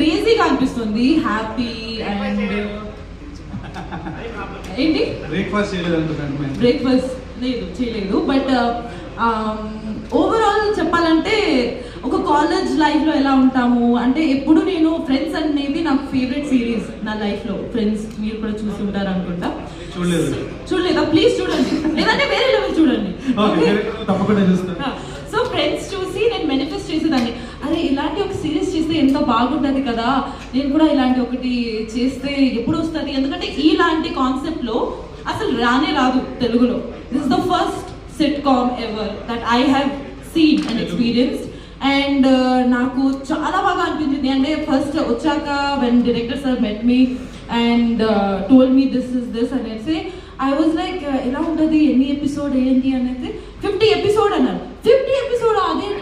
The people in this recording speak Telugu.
క్రేజీగా అనిపిస్తుంది, హ్యాపీ అండ్ ఏంటి బ్రేక్ఫాస్ట్ లేదు చేయలేదు. బట్ ఓవరాల్ చెప్పాలంటే ఒక కాలేజ్ లైఫ్లో ఎలా ఉంటాము అంటే ఎప్పుడు నేను ఫ్రెండ్స్ అనేది నాకు ఫేవరెట్ సిరీస్ నా లైఫ్లో. ఫ్రెండ్స్ మీరు కూడా చూసి ఉంటారు అనుకుంటా. చూడలేదా? ప్లీజ్ చూడండి, లేదంటే వేరే లెవెల్ చూడండి. సో ఫ్రెండ్స్ చూసి నేను మేనిఫెస్ట్ చేసేదాన్ని, అరే ఇలాంటి ఒక సిరీస్ చేస్తే ఎంత బాగుంటుంది కదా, నేను కూడా ఇలాంటి ఒకటి చేస్తే ఎప్పుడు వస్తుంది. ఎందుకంటే ఇలాంటి కాన్సెప్ట్లో అసలు రానే రాదు తెలుగులో. This is the first sitcom ever that I have seen and experienced. And నాకు చాలా బాగా అనిపించింది. అంటే ఫస్ట్ వచ్చాక when director sir met me and told me this is this అనేసి ఐ వాజ్ లైక్ ఎలా ఉంటుంది, ఎన్ని ఎపిసోడ్ ఏంటి అనేది. 50 ఎపిసోడ్ అన్నారు. 50 ఎపిసోడ్ అదేంటి